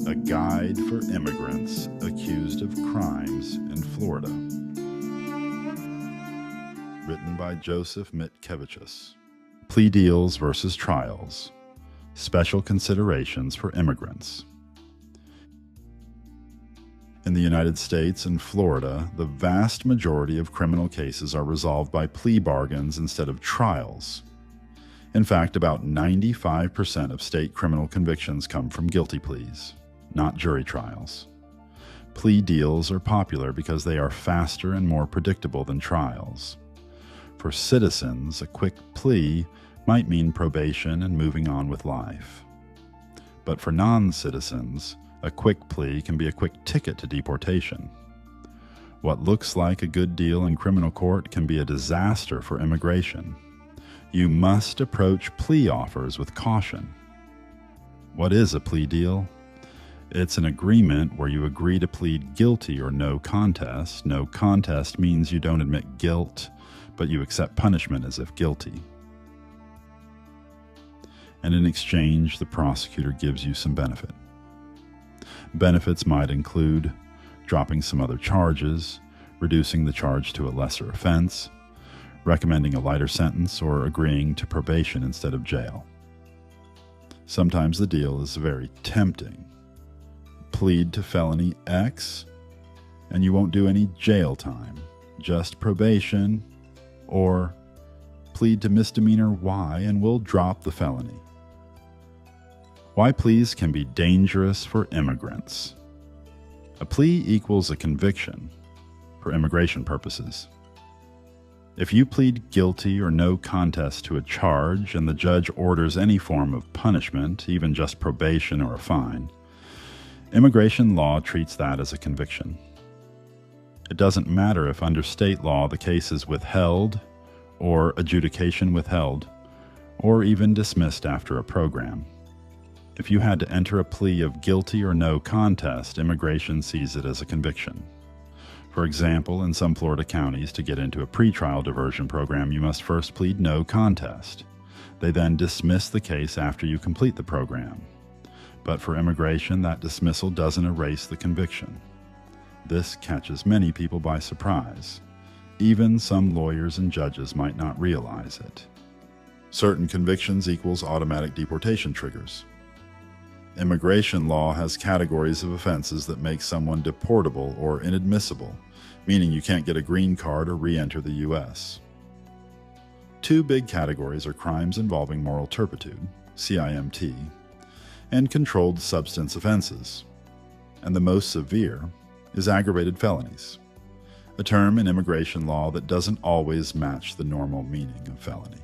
A Guide for Immigrants Accused of Crimes in Florida. Written by Joseph Mitkevichus. Plea Deals versus Trials. Special Considerations for Immigrants. In the United States and Florida, the vast majority of criminal cases are resolved by plea bargains instead of trials. In fact, about 95% of state criminal convictions come from guilty pleas, not jury trials. Plea deals are popular because they are faster and more predictable than trials. For citizens, a quick plea might mean probation and moving on with life. But for non-citizens, a quick plea can be a quick ticket to deportation. What looks like a good deal in criminal court can be a disaster for immigration. You must approach plea offers with caution. What is a plea deal? It's an agreement where you agree to plead guilty or no contest. No contest means you don't admit guilt, but you accept punishment as if guilty. And in exchange, the prosecutor gives you some benefit. Benefits might include dropping some other charges, reducing the charge to a lesser offense, recommending a lighter sentence, or agreeing to probation instead of jail. Sometimes the deal is very tempting. Plead to felony X, and you won't do any jail time, just probation, or plead to misdemeanor Y and we'll drop the felony. Why pleas can be dangerous for immigrants. A plea equals a conviction for immigration purposes. If you plead guilty or no contest to a charge and the judge orders any form of punishment, even just probation or a fine, immigration law treats that as a conviction. It doesn't matter if under state law the case is withheld or adjudication withheld, or even dismissed after a program. If you had to enter a plea of guilty or no contest, immigration sees it as a conviction. For example, in some Florida counties, to get into a pretrial diversion program, you must first plead no contest. They then dismiss the case after you complete the program. But for immigration, that dismissal doesn't erase the conviction. This catches many people by surprise. Even some lawyers and judges might not realize it. Certain convictions equals automatic deportation triggers. Immigration law has categories of offenses that make someone deportable or inadmissible, meaning you can't get a green card or re-enter the U.S. Two big categories are crimes involving moral turpitude, CIMT, and controlled substance offenses, and the most severe is aggravated felonies, a term in immigration law that doesn't always match the normal meaning of felony.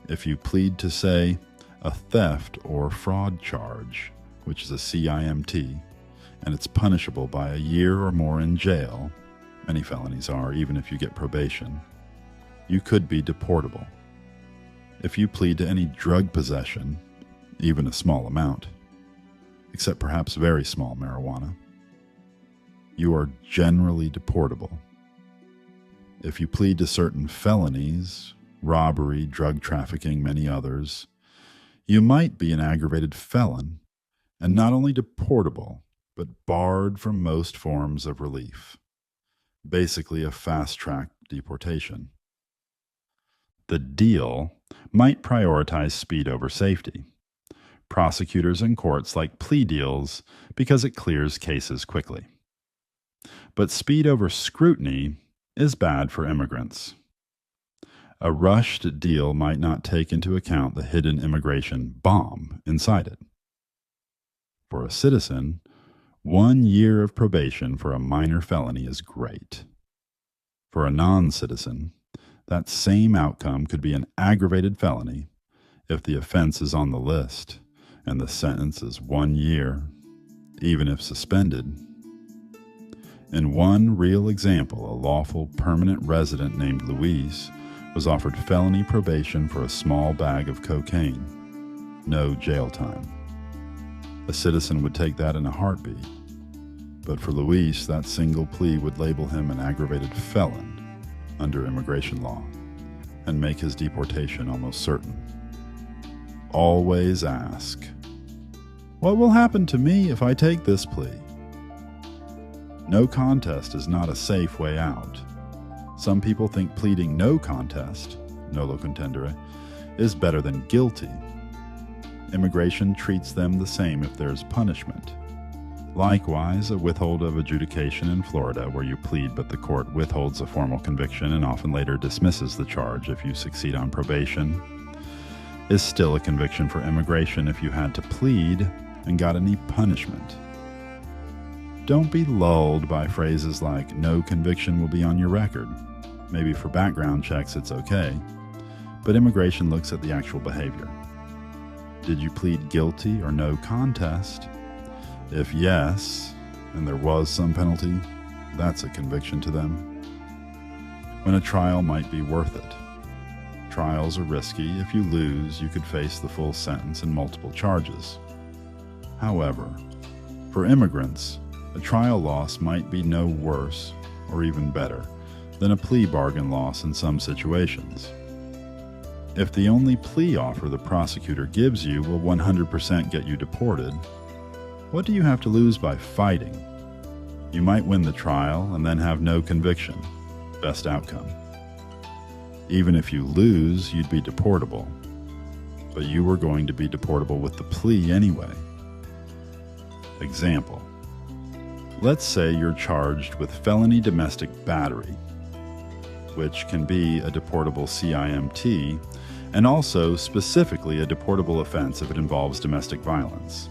If you plead to, say, a theft or fraud charge, which is a CIMT, and it's punishable by a year or more in jail, many felonies are, even if you get probation, you could be deportable. If you plead to any drug possession, even a small amount, except perhaps very small marijuana, you are generally deportable. If you plead to certain felonies, robbery, drug trafficking, many others, you might be an aggravated felon, and not only deportable, but barred from most forms of relief. Basically a fast-track deportation. The deal might prioritize speed over safety. Prosecutors and courts like plea deals because it clears cases quickly. But speed over scrutiny is bad for immigrants. A rushed deal might not take into account the hidden immigration bomb inside it. For a citizen, 1 year of probation for a minor felony is great. For a non-citizen, that same outcome could be an aggravated felony if the offense is on the list and the sentence is 1 year, even if suspended. In one real example, a lawful permanent resident named Luis was offered felony probation for a small bag of cocaine. No jail time. A citizen would take that in a heartbeat. But for Luis, that single plea would label him an aggravated felon under immigration law and make his deportation almost certain. Always ask, What will happen to me if I take this plea? No contest is not a safe way out. Some people think pleading no contest, nolo contendere, is better than guilty. Immigration treats them the same if there's punishment. Likewise, a withhold of adjudication in Florida, where you plead but the court withholds a formal conviction and often later dismisses the charge if you succeed on probation, is still a conviction for immigration if you had to plead and got any punishment. Don't be lulled by phrases like no conviction will be on your record. Maybe for background checks it's okay, but immigration looks at the actual behavior. Did you plead guilty or no contest? If yes, and there was some penalty, that's a conviction to them. When a trial might be worth it. Trials are risky. If you lose, you could face the full sentence and multiple charges. However, for immigrants, a trial loss might be no worse, or even better, than a plea bargain loss in some situations. If the only plea offer the prosecutor gives you will 100% get you deported, what do you have to lose by fighting? You might win the trial and then have no conviction. Best outcome. Even if you lose, you'd be deportable. But you were going to be deportable with the plea anyway. Example. Let's say you're charged with felony domestic battery, which can be a deportable CIMT, and also specifically a deportable offense if it involves domestic violence.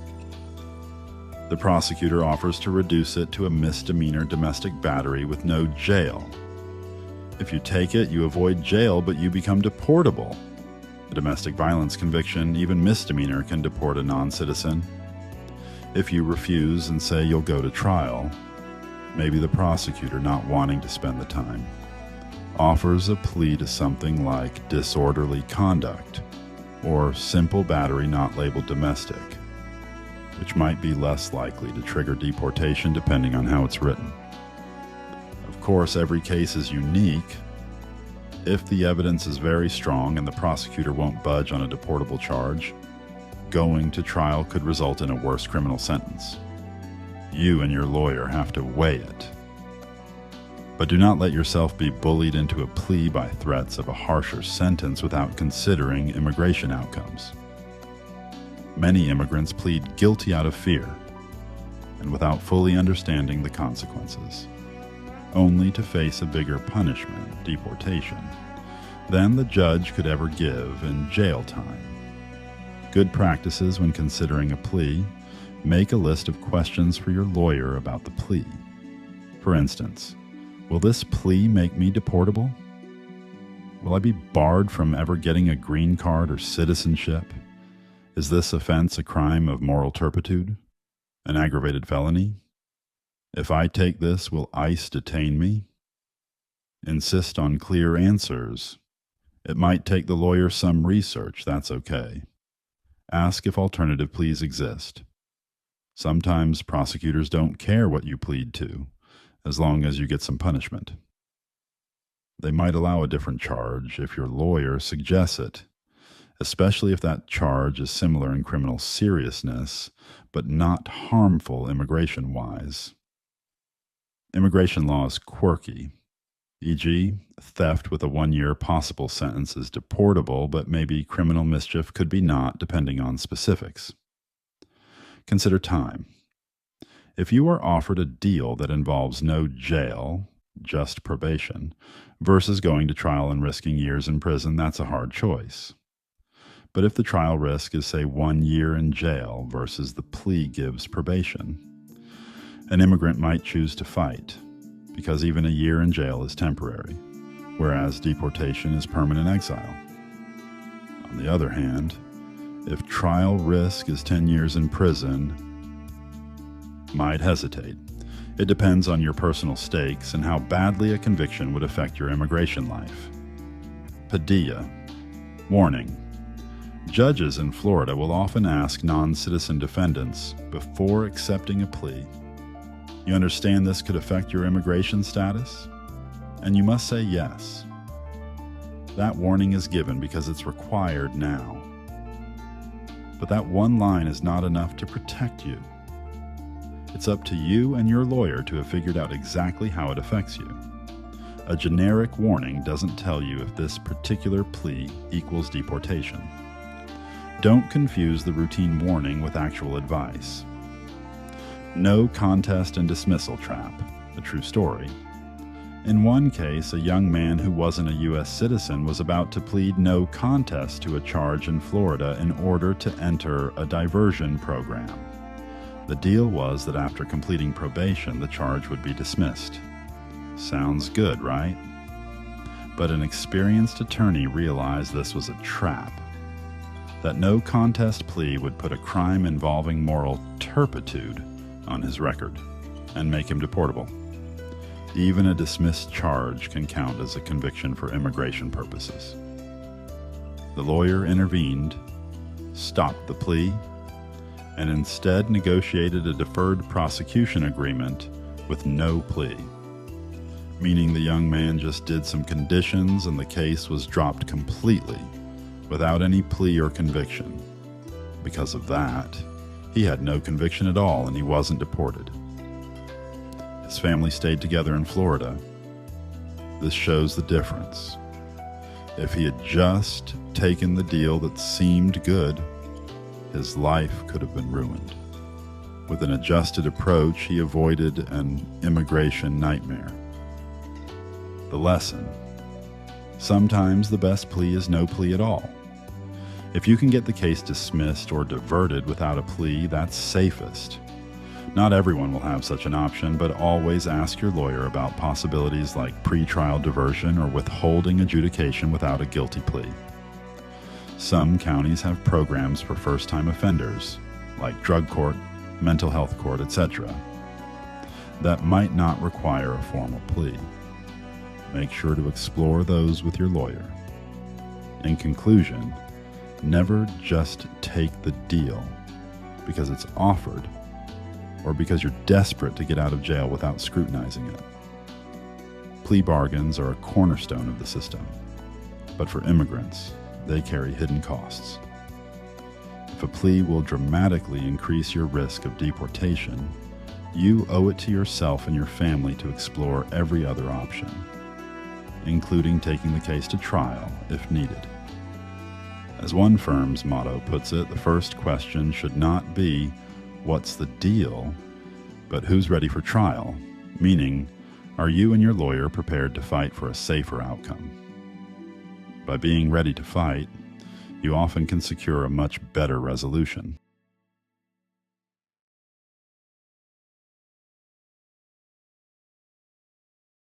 The prosecutor offers to reduce it to a misdemeanor domestic battery with no jail. If you take it, you avoid jail, but you become deportable. A domestic violence conviction, even misdemeanor, can deport a non-citizen. If you refuse and say you'll go to trial, maybe the prosecutor, not wanting to spend the time, offers a plea to something like disorderly conduct or simple battery not labeled domestic, which might be less likely to trigger deportation depending on how it's written. Of course, every case is unique. If the evidence is very strong and the prosecutor won't budge on a deportable charge, going to trial could result in a worse criminal sentence. You and your lawyer have to weigh it. But do not let yourself be bullied into a plea by threats of a harsher sentence without considering immigration outcomes. Many immigrants plead guilty out of fear and without fully understanding the consequences, only to face a bigger punishment, deportation, than the judge could ever give in jail time. Good practices when considering a plea: make a list of questions for your lawyer about the plea. For instance, will this plea make me deportable? Will I be barred from ever getting a green card or citizenship? Is this offense a crime of moral turpitude? An aggravated felony? If I take this, will ICE detain me? Insist on clear answers. It might take the lawyer some research, that's okay. Ask if alternative pleas exist. Sometimes prosecutors don't care what you plead to, as long as you get some punishment. They might allow a different charge if your lawyer suggests it, especially if that charge is similar in criminal seriousness, but not harmful immigration-wise. Immigration law is quirky, e.g., theft with a 1-year possible sentence is deportable, but maybe criminal mischief could be not, depending on specifics. Consider time. If you are offered a deal that involves no jail, just probation, versus going to trial and risking years in prison, that's a hard choice. But if the trial risk is, say, 1 year in jail versus the plea gives probation, an immigrant might choose to fight, because even a year in jail is temporary, whereas deportation is permanent exile. On the other hand, if trial risk is 10 years in prison, might hesitate. It depends on your personal stakes and how badly a conviction would affect your immigration life. Padilla. Warning. Judges in Florida will often ask non-citizen defendants before accepting a plea, "You understand this could affect your immigration status?" And you must say yes. That warning is given because it's required now. But that one line is not enough to protect you. It's up to you and your lawyer to have figured out exactly how it affects you. A generic warning doesn't tell you if this particular plea equals deportation. Don't confuse the routine warning with actual advice. No contest and dismissal trap, a true story. In one case, a young man who wasn't a U.S. citizen was about to plead no contest to a charge in Florida in order to enter a diversion program. The deal was that after completing probation, the charge would be dismissed. Sounds good, right? But an experienced attorney realized this was a trap. That no contest plea would put a crime involving moral turpitude on his record and make him deportable. Even a dismissed charge can count as a conviction for immigration purposes. The lawyer intervened, stopped the plea, and instead negotiated a deferred prosecution agreement with no plea, meaning the young man just did some conditions and the case was dropped completely without any plea or conviction. Because of that, he had no conviction at all and he wasn't deported. His family stayed together in Florida. This shows the difference. If he had just taken the deal that seemed good, his life could have been ruined. With an adjusted approach, he avoided an immigration nightmare. The lesson: sometimes the best plea is no plea at all. If you can get the case dismissed or diverted without a plea, that's safest. Not everyone will have such an option, but always ask your lawyer about possibilities like pretrial diversion or withholding adjudication without a guilty plea. Some counties have programs for first-time offenders, like drug court, mental health court, etc., that might not require a formal plea. Make sure to explore those with your lawyer. In conclusion, never just take the deal because it's offered or because you're desperate to get out of jail without scrutinizing it. Plea bargains are a cornerstone of the system, but for immigrants, they carry hidden costs. If a plea will dramatically increase your risk of deportation, you owe it to yourself and your family to explore every other option, including taking the case to trial if needed. As one firm's motto puts it, the first question should not be, "What's the deal?" but "Who's ready for trial?" Meaning, are you and your lawyer prepared to fight for a safer outcome? By being ready to fight, you often can secure a much better resolution.